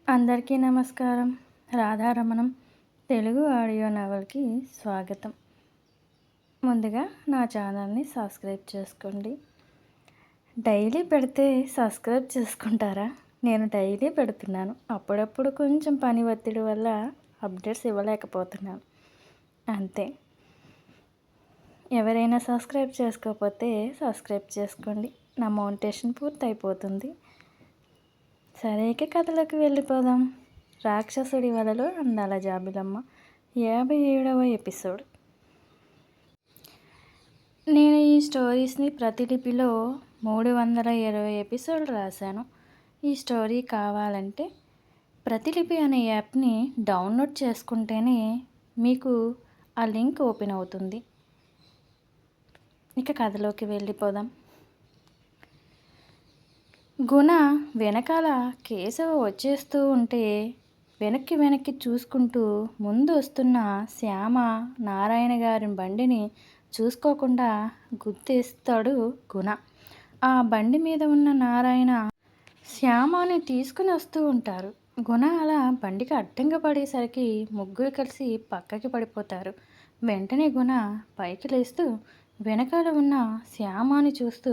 అందరికీ నమస్కారం. రాధారమణం తెలుగు ఆడియో నవల్కి స్వాగతం. ముందుగా నా ఛానల్ని సబ్స్క్రైబ్ చేసుకోండి. డైలీ పెడితే సబ్స్క్రైబ్ చేసుకుంటారా? నేను డైలీ పెడుతున్నాను. అప్పుడప్పుడు కొంచెం పని ఒత్తిడి వల్ల అప్డేట్స్ ఇవ్వలేకపోతున్నాను అంతే. ఎవరైనా సబ్స్క్రైబ్ చేసుకోకపోతే సబ్స్క్రైబ్ చేసుకోండి. నా మోటివేషన్ పూర్తయిపోతుంది. సరే, ఇక కథలోకి వెళ్ళిపోదాం. రాక్షసుడి వలలో అందాల జాబిలమ్మ 57వ ఎపిసోడ్. నేను ఈ స్టోరీస్ని ప్రతిలిపిలో 320 ఎపిసోడ్లు రాశాను. ఈ స్టోరీ కావాలంటే ప్రతిలిపి అనే యాప్ని డౌన్లోడ్ చేసుకుంటేనే మీకు ఆ లింక్ ఓపెన్ అవుతుంది. ఇక కథలోకి వెళ్ళిపోదాం. గుణ వెనకాల కేశవ వచ్చేస్తూ ఉంటే వెనక్కి చూసుకుంటూ ముందు వస్తున్న శ్యామ నారాయణ గారి బండిని చూసుకోకుండా గుర్తిస్తాడు గుణ. ఆ బండి మీద ఉన్న నారాయణ శ్యామని తీసుకుని వస్తూ ఉంటారు. గుణ అలా బండికి అడ్డంగా పడేసరికి ముగ్గురు కలిసి పక్కకి పడిపోతారు. వెంటనే గుణ పైకి లేస్తూ వెనకాల ఉన్న శ్యామని చూస్తూ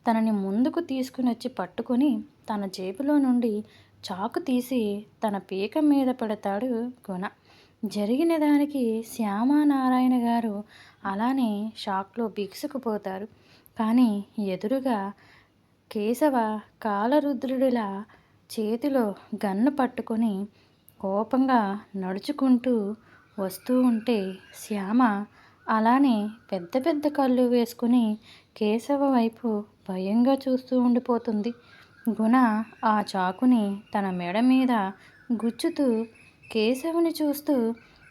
తనని ముందుకు తీసుకుని వచ్చి పట్టుకొని తన జేబులో నుండి చాకు తీసి తన పీక మీద పెడతాడు గుణ. జరిగిన దానికి శ్యామనారాయణ గారు అలానే షాక్లో బిగుసుకుపోతారు. కానీ ఎదురుగా కేశవ కాలరుద్రుడిలా చేతిలో గన్ను పట్టుకొని కోపంగా నడుచుకుంటూ వస్తూ ఉంటే శ్యామ అలానే పెద్ద పెద్ద కళ్ళు వేసుకుని కేశవ వైపు భయంగా చూస్తూ ఉండిపోతుంది. గుణ ఆ చాకుని తన మెడ మీద గుచ్చుతూ కేశవుని చూస్తూ,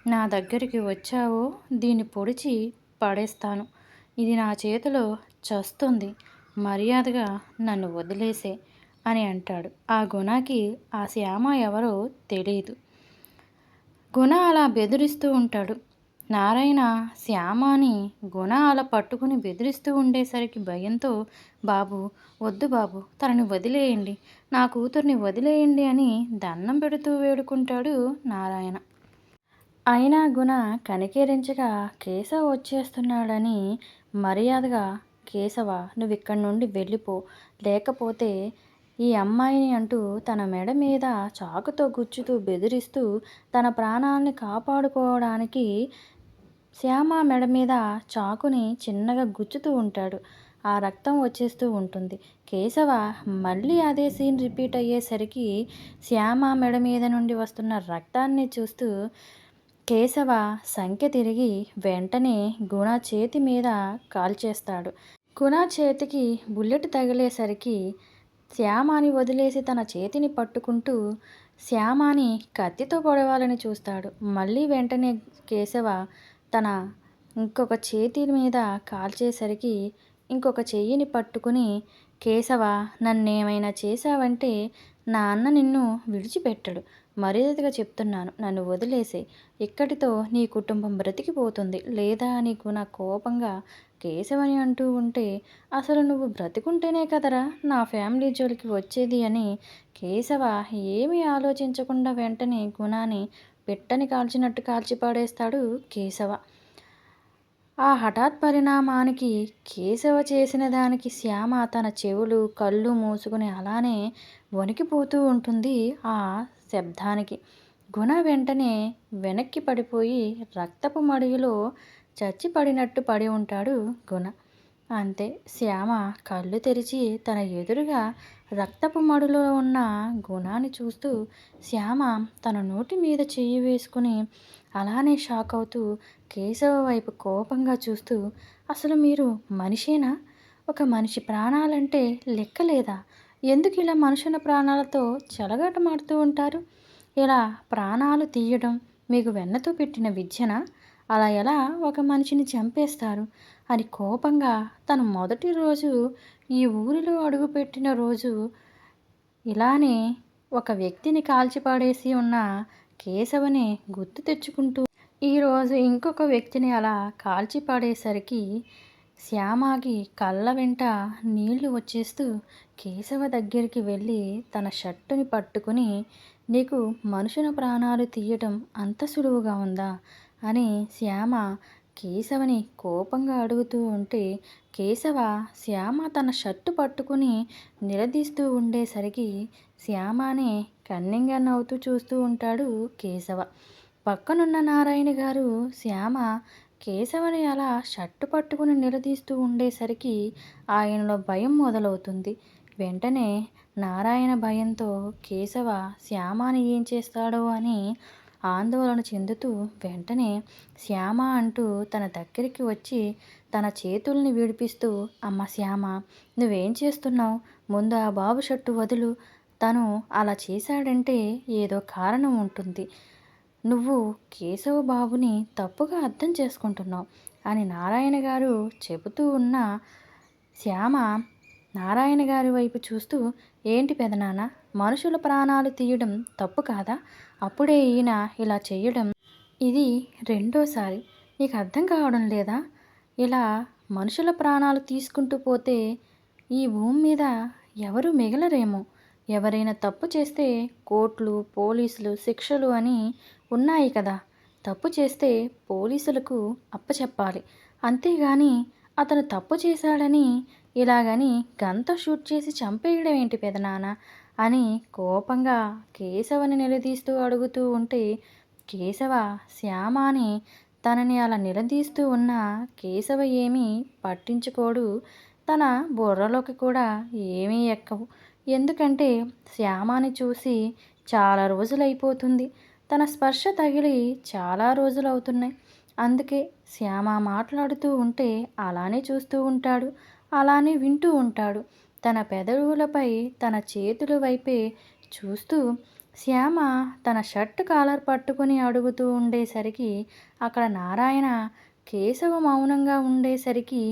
నా దగ్గరికి వచ్చావో దీన్ని పొడిచి పడేస్తాను. ఇది నా చేతిలో చస్తుంది. మర్యాదగా నన్ను వదిలేసే అని అంటాడు. ఆ గుణకి ఆ శ్యామ ఎవరో తెలియదు. గుణ అలా బెదిరిస్తూ ఉంటాడు. నారాయణ శ్యామని గుణ అలా పట్టుకుని బెదిరిస్తూ ఉండేసరికి భయంతో, బాబు వద్దు బాబు, తనని వదిలేయండి, నా కూతుర్ని వదిలేయండి అని దండం పెడుతూ వేడుకుంటాడు నారాయణ. అయినా గుణ కనికరించగా కేశవ వచ్చేస్తున్నాడని మర్యాదగా, కేశవ నువ్వు ఇక్కడి నుండి వెళ్ళిపో, లేకపోతే ఈ అమ్మాయిని అంటూ తన మెడ మీద చాకుతో గుచ్చుతూ బెదిరిస్తూ తన ప్రాణాలని కాపాడుకోవడానికి శ్యామ మెడ మీద చాకుని చిన్నగా గుచ్చుతూ ఉంటాడు. ఆ రక్తం వచ్చేస్తూ ఉంటుంది. కేశవ మళ్ళీ అదే సీన్ రిపీట్ అయ్యేసరికి శ్యామ మెడ మీద నుండి వస్తున్న రక్తాన్ని చూస్తూ కేశవ సంఖ్య తిరిగి వెంటనే గుణ చేతి మీద కాల్చేస్తాడు. గుణ చేతికి బుల్లెట్ తగిలేసరికి శ్యామని వదిలేసి తన చేతిని పట్టుకుంటూ శ్యామని కత్తితో పొడవాలని చూస్తాడు. మళ్ళీ వెంటనే కేశవ తన ఇంకొక చేతి మీద కాల్చేసరికి ఇంకొక చెయ్యిని పట్టుకుని, కేశవ నన్నేమైనా చేశావంటే నా అన్న నిన్ను విడిచిపెట్టడు. మర్యాదగా చెప్తున్నాను, నన్ను వదిలేసే. ఇక్కడితో నీ కుటుంబం బ్రతికిపోతుంది. లేదా అని గుణ కోపంగా కేశవని అంటూ ఉంటే, అసలు నువ్వు బ్రతికుంటేనే కదరా నా ఫ్యామిలీ జోలికి వచ్చేది అని కేశవ ఏమీ ఆలోచించకుండా వెంటనే గుణాన్ని పిట్టని కాల్చినట్టు కాల్చిపాడేస్తాడు కేశవ. ఆ హఠాత్ పరిణామానికి కేశవ చేసిన దానికి శ్యామ తన చెవులు కళ్ళు మూసుకుని అలానే వణికిపోతూ ఉంటుంది. ఆ శబ్దానికి గుణ వెంటనే వెనక్కి పడిపోయి రక్తపు మడుగులో చచ్చి పడినట్టు పడి ఉంటాడు గుణ. అంతే, శ్యామ కళ్ళు తెరిచి తన ఎదురుగా రక్తపు మడులో ఉన్న గుణాన్ని చూస్తూ శ్యామ తన నోటి మీద చెయ్యి వేసుకుని అలానే షాక్ అవుతూ కేశవ వైపు కోపంగా చూస్తూ, అసలు మీరు మనిషేనా? ఒక మనిషి ప్రాణాలంటే లెక్కలేదా? ఎందుకు ఇలా మనుషుల ప్రాణాలతో చెలగాటమాడుతూ ఉంటారు? ఇలా ప్రాణాలు తీయడం మీకు వెన్నతో పెట్టిన విద్యనా? అలా ఎలా ఒక మనిషిని చంపేస్తారు అని కోపంగా తను మొదటి రోజు ఈ ఊరిలో అడుగుపెట్టిన రోజు ఇలానే ఒక వ్యక్తిని కాల్చిపాడేసి ఉన్న కేశవని గుర్తు తెచ్చుకుంటూ ఈరోజు ఇంకొక వ్యక్తిని అలా కాల్చిపాడేసరికి శ్యామకి కళ్ళ వెంట నీళ్లు వచ్చేస్తూ కేశవ దగ్గరికి వెళ్ళి తన షర్టుని పట్టుకుని, "నీకు మనుషుల ప్రాణాలు తీయటం అంత సులువుగా ఉందా?" అని శ్యామ కేశవని కోపంగా అడుగుతూ ఉంటే, కేశవ శ్యామ తన షర్టు పట్టుకుని నిలదీస్తూ ఉండేసరికి శ్యామనే కన్నింగా నవ్వుతూ చూస్తూ ఉంటాడు కేశవ. పక్కనున్న నారాయణ గారు శ్యామ కేశవని అలా షర్టు పట్టుకుని నిలదీస్తూ ఉండేసరికి ఆయనలో భయం మొదలవుతుంది. వెంటనే నారాయణ భయంతో కేశవ శ్యామని ఏం చేస్తాడో అని ఆందోళన చెందుతూ వెంటనే శ్యామ అంటూ తన దగ్గరికి వచ్చి తన చేతుల్ని విడిపిస్తూ, "అమ్మ శ్యామ, నువ్వేం చేస్తున్నావు? ముందు ఆ బాబు షర్టు వదులు. తను అలా చేశాడంటే ఏదో కారణం ఉంటుంది. నువ్వు కేశవ బాబుని తప్పుగా అర్థం చేసుకుంటున్నావు" అని నారాయణ గారు చెబుతూ ఉన్న శ్యామ నారాయణ గారి వైపు చూస్తూ, "ఏంటి పెదనాన్న, మనుషుల ప్రాణాలు తీయడం తప్పు కాదా? అప్పుడే ఈయన ఇలా చెయ్యడం ఇది రెండోసారి. నీకు అర్థం కావడం లేదా? ఇలా మనుషుల ప్రాణాలు తీసుకుంటూ పోతే ఈ భూమి మీద ఎవరు మిగలరేమో. ఎవరైనా తప్పు చేస్తే కోర్టులు, పోలీసులు, శిక్షలు అని ఉన్నాయి కదా. తప్పు చేస్తే పోలీసులకు అప్పచెప్పాలి. అంతేగాని అతను తప్పు చేశాడని ఇలాగని గన్‌తో షూట్ చేసి చంపేయడం ఏంటి పెదనాన్న" అని కోపంగా కేశవని నిలదీస్తూ అడుగుతూ ఉంటే, కేశవ శ్యామని తనని అలా నిలదీస్తూ ఉన్న కేశవ ఏమీ పట్టించుకోడు. తన బుర్రలోకి కూడా ఏమీ ఎక్కవు. ఎందుకంటే శ్యామని చూసి చాలా రోజులైపోతుంది. తన స్పర్శ తగిలి చాలా రోజులవుతున్నాయి. అందుకే శ్యామ మాట్లాడుతూ ఉంటే అలానే చూస్తూ ఉంటాడు. అలానే వింటూ ఉంటాడు. తన పెదవులపై తన చేతుల వైపే చూస్తూ శ్యామ తన షర్ట్ కాలర్ పట్టుకుని అడుగుతూ ఉండేసరికి అక్కడ నారాయణ కేశవ మౌనంగా ఉండేసరికి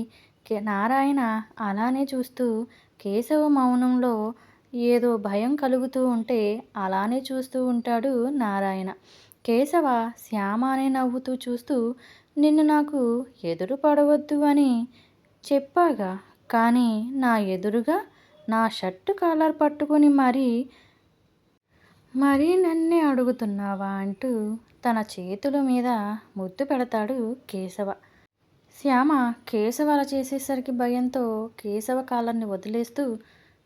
నారాయణ అలానే చూస్తూ కేశవ మౌనంలో ఏదో భయం కలుగుతూ ఉంటే అలానే చూస్తూ ఉంటాడు నారాయణ. కేశవ శ్యామనే నవ్వుతూ చూస్తూ, "నిన్ను నాకు ఎదురు పడవద్దు అని చెప్పాగా, కానీ నా ఎదురుగా నా షర్టు కాలర్ పట్టుకుని మరీ నన్నే అడుగుతున్నావా?" అంటూ తన చేతుల మీద ముద్దు పెడతాడు కేశవ. శ్యామ కేశవ అలా చేసేసరికి భయంతో కేశవ కాలర్ని వదిలేస్తూ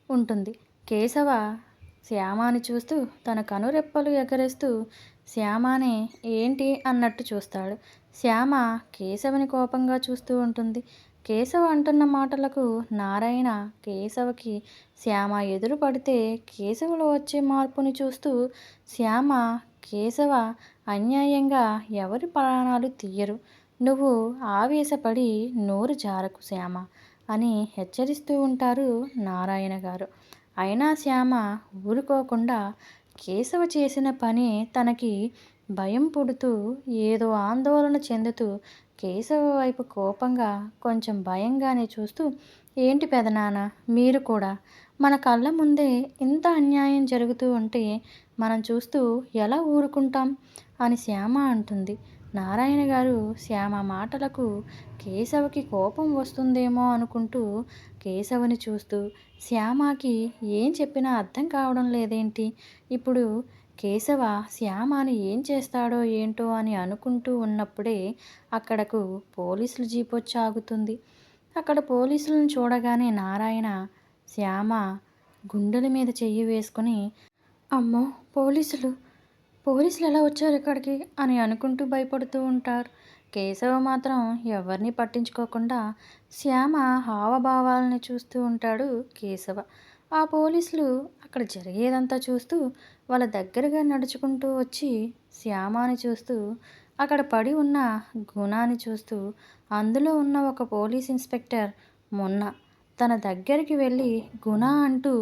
ఉంటుంది. కేశవ శ్యామని చూస్తూ తన కనురెప్పలు ఎగరేస్తూ శ్యామనే ఏంటి అన్నట్టు చూస్తాడు. శ్యామ కేశవని కోపంగా చూస్తూ ఉంటుంది. కేశవ అంటున్న మాటలకు నారాయణ కేశవకి శ్యామ ఎదురు పడితే కేశవలో వచ్చే మార్పుని చూస్తూ, శ్యామ కేశవ అన్యాయంగా ఎవరి ప్రాణాలు తీయరు. నువ్వు ఆవేశపడి నోరు జారకు శ్యామ అని హెచ్చరిస్తూ ఉంటారు నారాయణ గారు. అయినా శ్యామ ఊరుకోకుండా కేశవ చేసిన పని తనకి భయం పుడుతూ ఏదో ఆందోళన చెందుతూ కేశవ వైపు కోపంగా కొంచెం భయంగానే చూస్తూ, "ఏంటి పెదనాన్న, మీరు కూడా మన కళ్ళ ముందే ఇంత అన్యాయం జరుగుతూ ఉంటే మనం చూస్తూ ఎలా ఊరుకుంటాం" అని శ్యామ అంటుంది. నారాయణ గారు శ్యామ మాటలకు కేశవకి కోపం వస్తుందేమో అనుకుంటూ కేశవని చూస్తూ, శ్యామకి ఏం చెప్పినా అర్థం కావడం లేదేంటి? ఇప్పుడు కేశవ శ్యామని ఏం చేస్తాడో ఏంటో అని అనుకుంటూ ఉన్నప్పుడే అక్కడకు పోలీసుల జీపొచ్చి ఆగుతుంది. అక్కడ పోలీసులను చూడగానే నారాయణ శ్యామ గుండెల మీద చెయ్యి వేసుకుని, "అమ్మో, పోలీసులు! పోలీసులు ఎలా వచ్చారు ఇక్కడికి" అని అనుకుంటూ భయపడుతూ ఉంటారు. కేశవ మాత్రం ఎవరిని పట్టించుకోకుండా శ్యామ హావభావాలని చూస్తూ ఉంటాడు కేశవ. ఆ పోలీసులు అక్కడ జరిగేదంతా చూస్తూ వాళ్ళ దగ్గరగా నడుచుకుంటూ వచ్చి శ్యామని చూస్తూ, అక్కడ పడి ఉన్న గుణాన్ని చూస్తూ, అందులో ఉన్న ఒక పోలీస్ ఇన్స్పెక్టర్ మొన్న తన దగ్గరికి వెళ్ళి గుణ అంటూ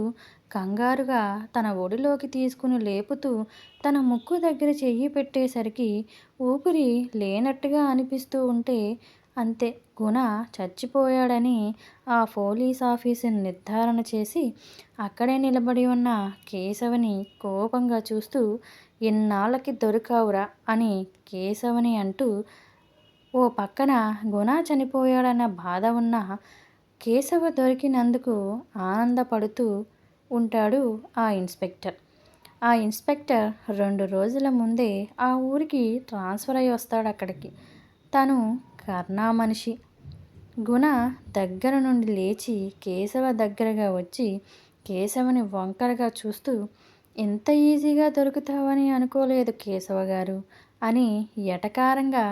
కంగారుగా తన ఒడిలోకి తీసుకుని లేపుతూ తన ముక్కు దగ్గర చెయ్యి పెట్టేసరికి ఊపిరి లేనట్టుగా అనిపిస్తూ ఉంటే, అంతే గుణ చచ్చిపోయాడని ఆ పోలీస్ ఆఫీసర్ నిర్ధారణ చేసి అక్కడే నిలబడి ఉన్న కేశవని కోపంగా చూస్తూ, "ఇన్నాళ్ళకి దొరికావురా" అని కేశవని అంటూ ఓ పక్కన గుణ చనిపోయాడన్న బాధ ఉన్న కేశవ దొరికినందుకు ఆనందపడుతూ ఉంటాడు ఆ ఇన్స్పెక్టర్. ఆ ఇన్స్పెక్టర్ 2 రోజుల ముందే ఆ ఊరికి ట్రాన్స్ఫర్ అయ్యి వస్తాడక్కడికి. తను కర్ణా మనిషి. గుణ దగ్గర నుండి లేచి కేశవ దగ్గరగా వచ్చి కేశవని వంకరగా చూస్తూ, "ఇంత ఈజీగా దొరుకుతావని అనుకోలేదు కేశవ గారు" అని ఎటకారంగా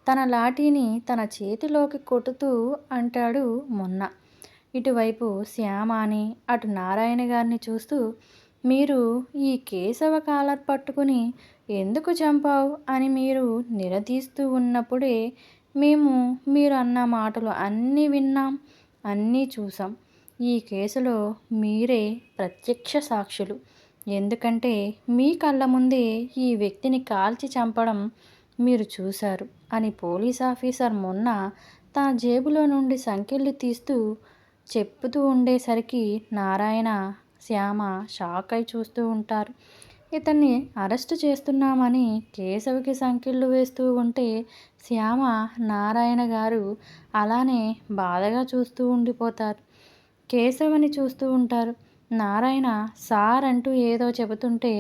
తన లాఠీని తన చేతిలోకి కొడుతూ అంటాడు మొన్న. ఇటువైపు శ్యామాని, అటు నారాయణ గారిని చూస్తూ, "మీరు ఈ కేశవ కాలర్ పట్టుకుని ఎందుకు చంపావు అని మీరు నిలదీస్తూ ఉన్నప్పుడే మేము మీరు అన్న మాటలు అన్నీ విన్నాం, అన్నీ చూసాం. ఈ కేసులో మీరే ప్రత్యక్ష సాక్షులు. ఎందుకంటే మీ కళ్ళ ముందే ఈ వ్యక్తిని కాల్చి చంపడం మీరు చూశారు" అని పోలీస్ ఆఫీసర్ మొన్న తన జేబులో నుండి సంకెళ్ళు తీస్తూ చెప్పుతూ ఉండేసరికి నారాయణ, శ్యామ షాక్ అయి చూస్తూ ఉంటారు. ఇతన్ని అరెస్టు చేస్తున్నామని కేశవకి సంకెళ్ళు వేస్తూ ఉంటే శ్యామ, నారాయణ గారు అలానే బాధగా చూస్తూ ఉండిపోతారు. కేశవని చూస్తూ ఉంటారు. నారాయణ సార్ అంటూ ఏదో చెబుతుంటే,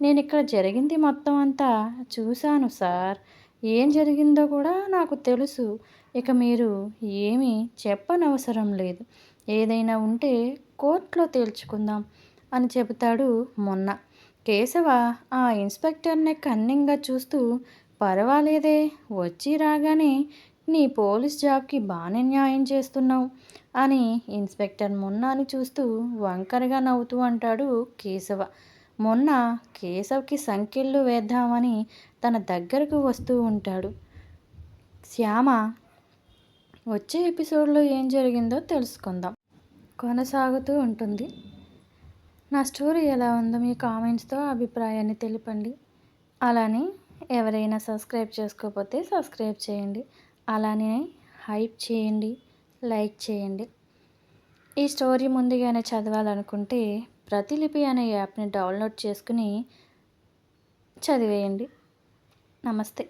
"నేనిక్కడ జరిగింది మొత్తం అంతా చూశాను సార్. ఏం జరిగిందో కూడా నాకు తెలుసు. ఇక మీరు ఏమీ చెప్పనవసరం లేదు. ఏదైనా ఉంటే కోర్టులో తేల్చుకుందాం" అని చెబుతాడు మొన్న. కేశవ ఆ ఇన్స్పెక్టర్‌ని కన్నింగా చూస్తూ, "పర్వాలేదే, వచ్చి రాగానే నీ పోలీస్ జాబ్‌కి బానే న్యాయం చేస్తున్నావు" అని ఇన్స్పెక్టర్ మొన్నాని చూస్తూ వంకరగా నవ్వుతూ అంటాడు కేశవ. మొన్న కేశవ్‌కి సంకెళ్ళు వేద్దామని తన దగ్గరకు వస్తూ ఉంటాడు. శ్యామ వచ్చే ఎపిసోడ్‌లో ఏం జరిగిందో తెలుసుకుందాం. కొనసాగుతూ ఉంటుంది. నా స్టోరీ ఎలా ఉందో మీ కామెంట్స్‌తో అభిప్రాయాన్ని తెలపండి. అలానే ఎవరైనా సబ్స్క్రైబ్ చేసుకోకపోతే సబ్స్క్రైబ్ చేయండి. అలానే హైప్ చేయండి, లైక్ చేయండి. ఈ స్టోరీ ముందుగానే చదవాలనుకుంటే ప్రతిలిపి అనే యాప్‌ని డౌన్లోడ్ చేసుకుని చదివేయండి. నమస్తే.